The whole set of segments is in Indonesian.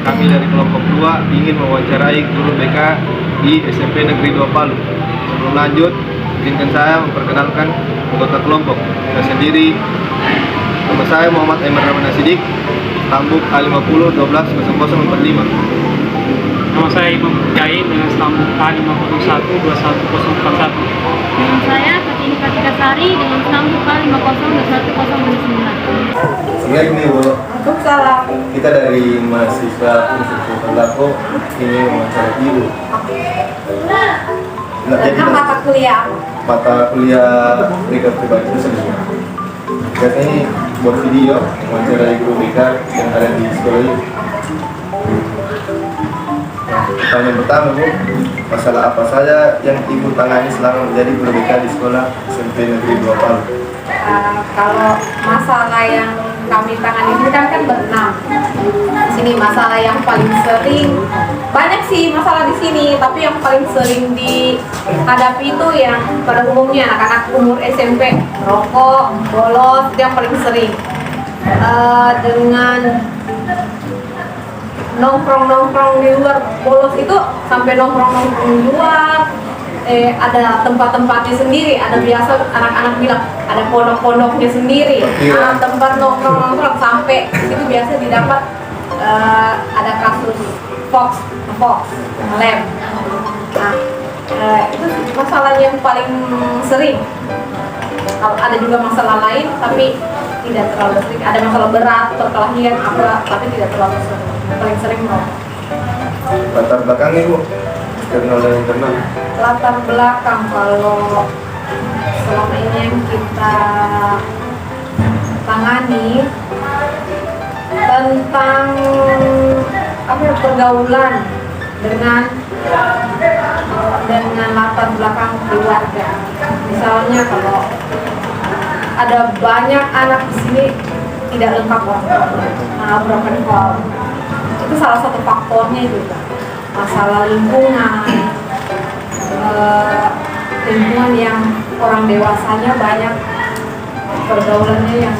kami dari kelompok 2 ingin mewawancarai guru BK di SMP Negeri 2 Palu. Sebelum lanjut, izinkan saya memperkenalkan anggota kelompok. Saya sendiri, nama saya Muhammad Emir Rahman Sidik, Stambuk A50 120045. Nama saya Imam Jain dengan Stambuk A51 21041. Nama saya Kartini Kartika Sari dengan Stambuk A50 21029. Assalamualaikum. Salam. Kita dari mahasiswa Institut Tembakau ingin mewawancarai ibu. Jadi Mata kuliah. mata kuliah Mereka Pribadi itu sendiri. Dan ini buat video mewawancarai guru BK yang ada di sekolah ini. Pertanyaan pertama, Bu, masalah apa saja yang ibu tangani selama menjadi guru BK di sekolah SMP Negeri 2 Palu? Kalau masalah yang kami tangani ini kan berenam. Di sini masalah yang paling sering, banyak sih masalah di sini, tapi yang paling sering dihadapi itu yang pada umumnya anak-anak umur SMP, rokok, bolos, itu yang paling sering. Dengan nongkrong di luar, bolos itu sampai nongkrong di luar. Ada tempat-tempatnya sendiri, ada biasa anak-anak bilang ada pondok-pondoknya sendiri. Tempat nongkrong sampai itu biasa didapat ada kasus Fox, lem. Nah, itu masalah yang paling sering. Kalau ada juga masalah lain, tapi tidak terlalu sering. Ada masalah berat, perkelahian apa, tapi tidak terlalu sering. Paling sering merokok. Latar belakangnya, Bu, eksternal dan internal. Latar belakang kalau selama ini yang kita tangani tentang pergaulan dengan latar belakang keluarga. Misalnya kalau ada banyak anak di sini tidak lengkap orang tuanya, broken home, itu salah satu faktornya juga. Masalah lingkungan yang orang dewasanya banyak pergaulannya yang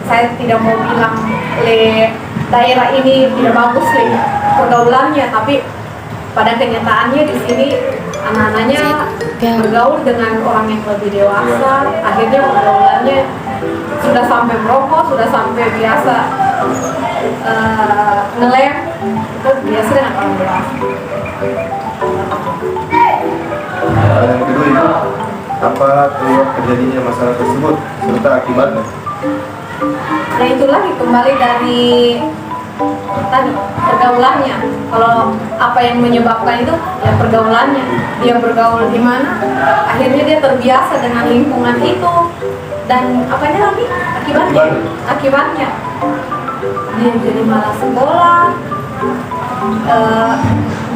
saya tidak mau bilang daerah ini tidak bagus pergaulannya, tapi pada kenyataannya di sini anak-anaknya bergaul dengan orang yang lebih dewasa, akhirnya pergaulannya sudah sampai merokok, sudah sampai biasa ngelem, itu biasa dengan orang dewasa. Yang kedua, Ibu, apa penyebab terjadinya masalah tersebut serta akibatnya? Nah itu lagi kembali dari tadi pergaulannya. Kalau apa yang menyebabkan itu ya pergaulannya. Dia bergaul di mana, akhirnya dia terbiasa dengan lingkungan itu, dan apanya lagi akibatnya dia jadi malas sekolah.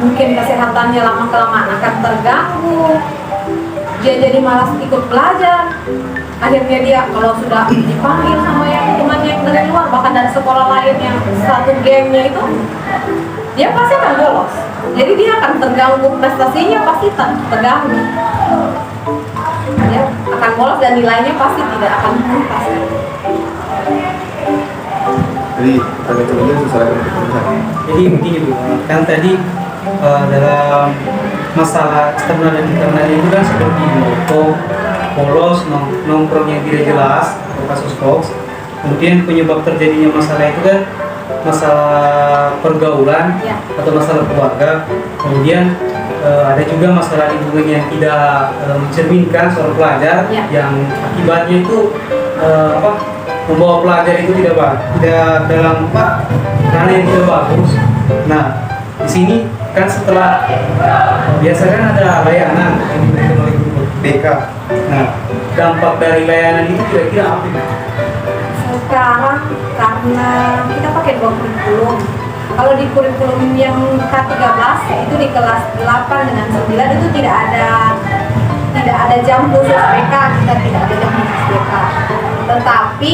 Mungkin kesehatannya lama kelamaan akan terganggu. Dia jadi malas ikut belajar. Akhirnya dia kalau sudah dipanggil sama yang temannya yang dari luar, bahkan dari sekolah lain yang satu gengnya itu, dia pasti akan bolos. Jadi dia akan terganggu, prestasinya pasti terganggu. Dia akan bolos dan nilainya pasti tidak akan meningkat. Jadi, pertanyaan kemudian sesuai dengan pertanyaan. Jadi begini, Bu, kan tadi dalam masalah eksternal dan internal itu kan seperti rokok, bolos, nongkrong yang tidak jelas, atau kasus hoax. Kemudian penyebab terjadinya masalah itu kan masalah pergaulan atau masalah keluarga. Kemudian ada juga masalah lingkungan yang tidak mencerminkan seorang pelajar, yang akibatnya itu membawa pelajar itu tidak dalam ranah yang tidak bagus. Nah, di sini kan setelah biasa kan ada layanan yang diberikan oleh guru BK. Nah, dampak dari layanan itu kira-kira apa? Sekarang karena kita pakai 2 kurikulum. Kalau di kurikulum yang K13 itu di kelas 8 dengan 9 itu tidak ada jam khusus BK, kita tidak ada jam khusus BK. Tetapi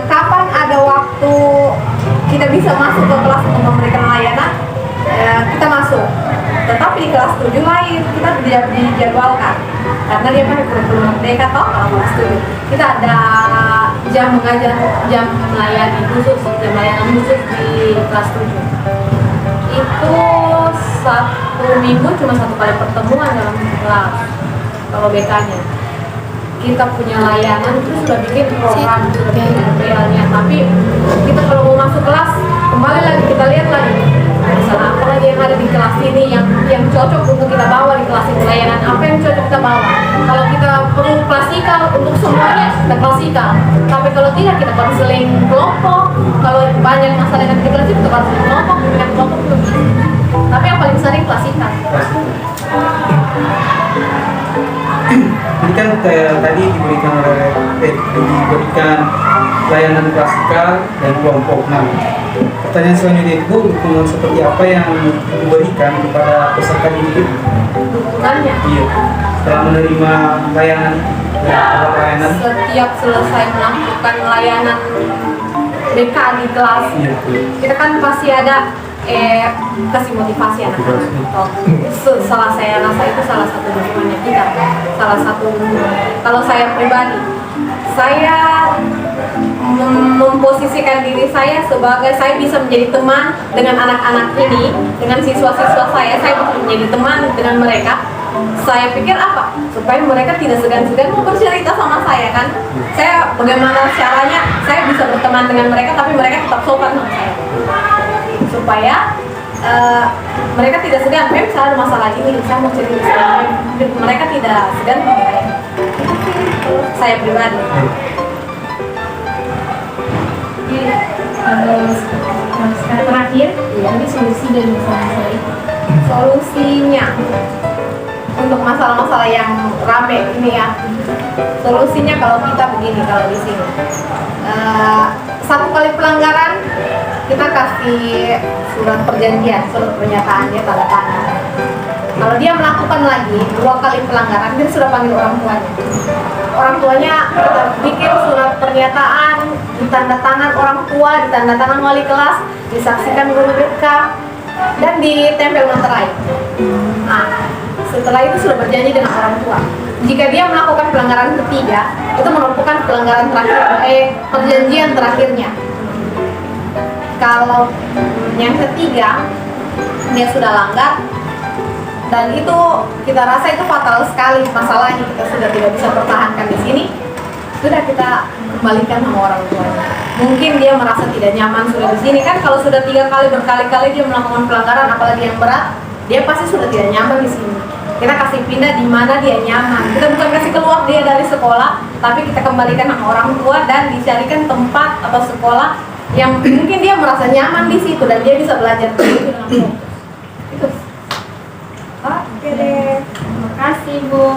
kapan ada waktu kita bisa masuk ke kelas untuk memberikan layanan, kita masuk. Tetapi di kelas 7 lain, kita tidak dijadwalkan karena dia pakai kurikulum merdeka toh. Kalau kelas 7 kita ada jam mengajar, jam melayani khusus, jam layanan khusus di kelas 7. Itu 1 minggu cuma 1 kali pertemuan dalam kelas. Kalau BK-nya kita punya layanan itu sudah bikin program, sudah bikin materialnya, tapi kita kalau mau masuk kelas kembali lagi kita lihat lagi misalnya apa lagi yang ada di kelas ini yang cocok untuk kita bawa di kelas ini, layanan apa yang cocok kita bawa. Kalau kita perlu klasikal untuk semuanya kita klasikal, tapi kalau tidak kita konseling kelompok. Kalau banyak masalah yang di kelas itu kita konseling kelompok, bimbingan kelompok itu bisa. Tapi yang paling sering klasikal. Ini kan tadi diberikan layanan klasikal dan kelompok. Nah, pertanyaan selanjutnya itu dukungan seperti apa yang diberikan kepada peserta didik? Dukungannya Iya, setelah menerima layanan setiap selesai melakukan layanan BK di kelas, iya, kita kan pasti ada kasih motivasi anak-anak. Salah saya rasa itu salah satu dukungannya kita. Salah satu, kalau saya pribadi, saya memposisikan diri saya sebagai saya bisa menjadi teman dengan anak-anak ini, dengan siswa-siswa saya bisa menjadi teman dengan mereka. Saya pikir apa? Supaya mereka tidak segan-segan mau bercerita sama saya kan. Saya bagaimana caranya saya bisa berteman dengan mereka tapi mereka tetap sopan sama saya. Supaya mereka tidak segan, misalnya ada masalah ini, saya mau cerita, mereka tidak segan sama saya. Saya pribadi. Sekarang terakhir, ini solusi dari masalah itu. Solusinya untuk masalah-masalah yang rame ini ya, solusinya kalau kita begini, kalau di sini 1 kali pelanggaran kita kasih surat perjanjian, surat pernyataan dia tanda tangan. Kalau dia melakukan lagi 2 kali pelanggaran, dia sudah panggil orang tuanya. Orang tuanya kita bikin surat pernyataan, ditanda tangan orang tua, ditanda tangan wali kelas, disaksikan guru BK, dan ditempel materai. Nah, setelah itu sudah berjanji dengan orang tua. Jika dia melakukan pelanggaran ketiga, itu merupakan pelanggaran terakhir, perjanjian terakhirnya. Kalau yang ketiga dia sudah langgar dan itu kita rasa itu fatal sekali masalahnya, kita sudah tidak bisa pertahankan di sini, sudah kita kembalikan sama orang tuanya. Mungkin dia merasa tidak nyaman sudah di sini kan, kalau sudah 3 kali berkali-kali dia melakukan pelanggaran apalagi yang berat, dia pasti sudah tidak nyaman di sini. Kita kasih pindah di mana dia nyaman. Kita bukan kasih keluar dia dari sekolah, tapi kita kembalikan sama orang tua dan dicarikan tempat atau sekolah yang mungkin dia merasa nyaman di situ dan dia bisa belajar di situ dengan fokus. Itu. Oke deh. Terima kasih, Bu.